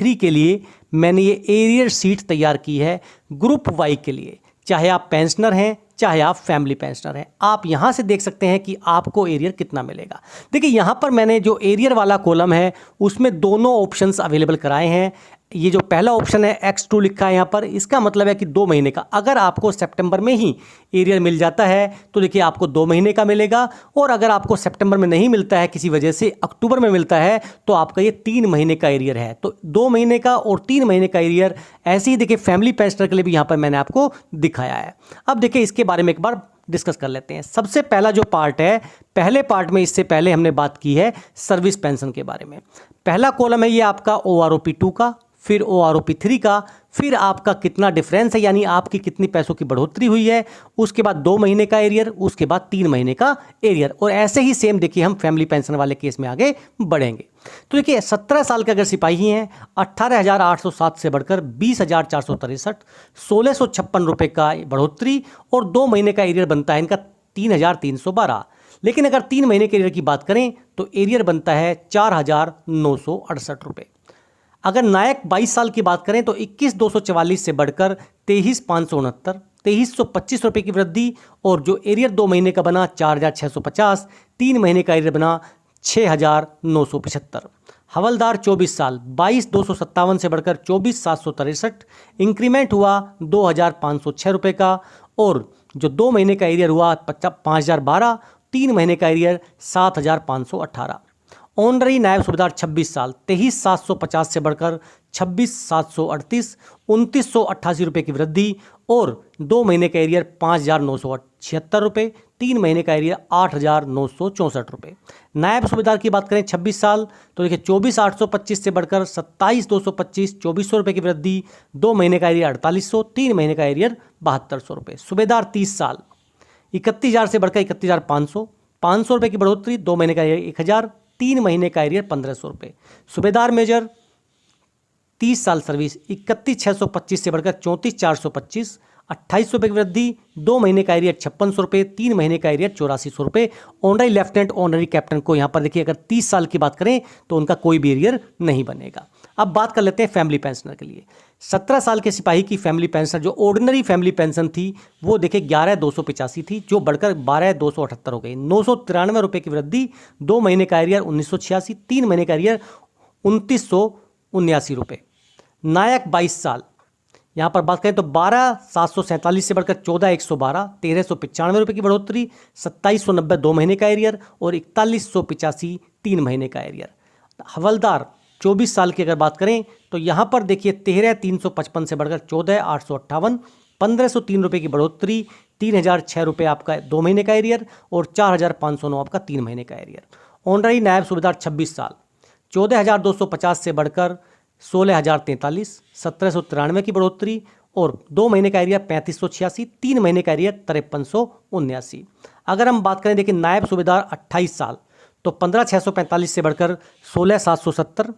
3 के लिए मैंने ये एरियर शीट तैयार की है ग्रुप वाई के लिए। चाहे आप पेंशनर हैं, चाहे आप फैमिली पेंशनर हैं, आप यहाँ से देख सकते हैं कि आपको एरियर कितना मिलेगा। देखिए यहाँ पर मैंने जो एरियर वाला कॉलम है उसमें दोनों ऑप्शंस अवेलेबल कराए हैं। ये जो पहला ऑप्शन है X2 लिखा है यहाँ पर, इसका मतलब है कि 2 महीने का। अगर आपको सितंबर में ही एरियर मिल जाता है तो देखिए आपको 2 महीने का मिलेगा, और अगर आपको सितंबर में नहीं मिलता है किसी वजह से, अक्टूबर में मिलता है, तो आपका ये 3 महीने का एरियर है। तो 2 महीने का और 3 महीने का एरियर ऐसे ही देखिए फैमिली पेंशनर के लिए भी यहाँ पर मैंने आपको दिखाया है। अब देखिए इसके बारे में एक बार डिस्कस कर लेते हैं। सबसे पहला जो पार्ट है, पहले पार्ट में इससे पहले हमने बात की है सर्विस पेंशन के बारे में। पहला कॉलम है ये आपका OROP2 का, फिर OROP3 का, फिर आपका कितना डिफरेंस है यानी आपकी कितनी पैसों की बढ़ोतरी हुई है, उसके बाद 2 महीने का एरियर, उसके बाद 3 महीने का एरियर। और ऐसे ही सेम देखिए हम फैमिली पेंशन वाले केस में आगे बढ़ेंगे। तो देखिए 17 साल के अगर सिपाही हैं, 18,807 से बढ़कर 20,463, 1,656 रुपये का बढ़ोतरी, और 2 महीने का एरियर बनता है इनका 3,312। लेकिन अगर 3 महीने के एरियर की बात करें तो एरियर बनता है 4,968 रुपये। अगर नायक 22 साल की बात करें तो 21,244 से बढ़कर 23,569, 2,325 रुपये की वृद्धि, और जो एरियर 2 महीने का बना 4,650, 3 महीने का एरियर बना 6,975। हवलदार 24 साल, 22,257 से बढ़कर 24,763, इंक्रीमेंट हुआ 2,506 रुपये का, और जो 2 महीने का एरियर हुआ 5,012, 3 महीने का एरियर 7,518। ऑनररी नायब सूबेदार 26 साल, 23,750 से बढ़कर 26,738, 2,988 रुपये की वृद्धि, और 2 महीने का एरियर 5,976 रुपये, 3 महीने का एरियर 8,964 रुपये। नायब सूबेदार की बात करें 26 साल तो देखिए 24,825 से बढ़कर 27,225, 2,400 रुपये की वृद्धि, 2 महीने का एरियर 4,800, 3 महीने का एरियर 7,200 रुपये। सूबेदार 30 साल, 31,000 से बढ़कर 31,500, 500 रुपये की बढ़ोतरी, 2 महीने का एरियर 1,000, 3 महीने का एरियर 1,500 रुपये। सूबेदार मेजर 30 साल सर्विस, 31,625 से बढ़कर 34,425, 2,800 रुपये की वृद्धि, 2 महीने का एरियर 5,600 रुपये, 3 महीने का एरियर 8,400 रुपये। ऑनररी लेफ्टिनेंट, ऑनररी कैप्टन को यहाँ पर देखिए अगर 30 साल की बात करें तो उनका कोई भी एरियर नहीं बनेगा। अब बात कर लेते हैं फैमिली पेंशनर के लिए। 17 साल के सिपाही की फैमिली पेंशन, जो ऑर्डिनरी फैमिली पेंशन थी, वो देखिए 11,285 थी, जो बढ़कर 12,278 हो गई, 993 रुपये की वृद्धि, 2 महीने का एरियर 1,986, 3 महीने का एरियर 2,979 रुपये। नायक 22 साल, यहाँ पर बात करें तो 12,747 से बढ़कर 14,112, 1,395 रुपये की बढ़ोतरी, 2,790 2 महीने का एरियर, और 4,185 3 महीने का एरियर। हवलदार 24 साल की अगर बात करें तो यहाँ पर देखिए 13,355 से बढ़कर 14,858, 1,503 रुपये की बढ़ोतरी, 3,006 रुपये आपका 2 महीने का एरियर, और 4,509 आपका 3 महीने का एरियर। ऑनररी नायब सूबेदार 26 साल, 14,250 से बढ़कर 16,043, 1,793 की बढ़ोतरी, और 2 महीने का एरियर 3,586, 3 महीने का एरियर 5,379। अगर हम बात करें देखिए नायब सूबेदार 28 साल तो 15,645 से बढ़कर 16,770,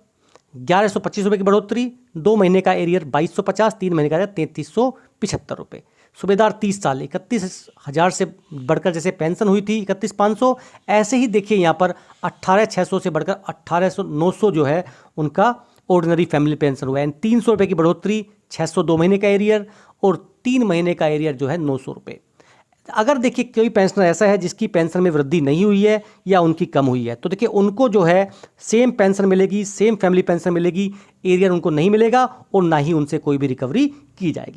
1,125 रुपये की बढ़ोतरी, 2 महीने का एरियर 2,250, 3 महीने का एरियर 3,375 रुपये। सूबेदार 30 साल, 31,000 से बढ़कर जैसे पेंशन हुई थी 31,500, ऐसे ही देखिए यहाँ पर 18,600 से बढ़कर 18,900 जो है उनका ऑर्डिनरी फैमिली पेंशन हुआ है। 300 रुपये की बढ़ोतरी, 600 2 महीने का एरियर, और 3 महीने का एरियर जो है 900 रुपये। अगर देखिए कोई पेंशनर ऐसा है जिसकी पेंशन में वृद्धि नहीं हुई है या उनकी कम हुई है, तो देखिए उनको जो है सेम पेंशन मिलेगी, सेम फैमिली पेंशन मिलेगी, एरियर उनको नहीं मिलेगा, और ना ही उनसे कोई भी रिकवरी की जाएगी।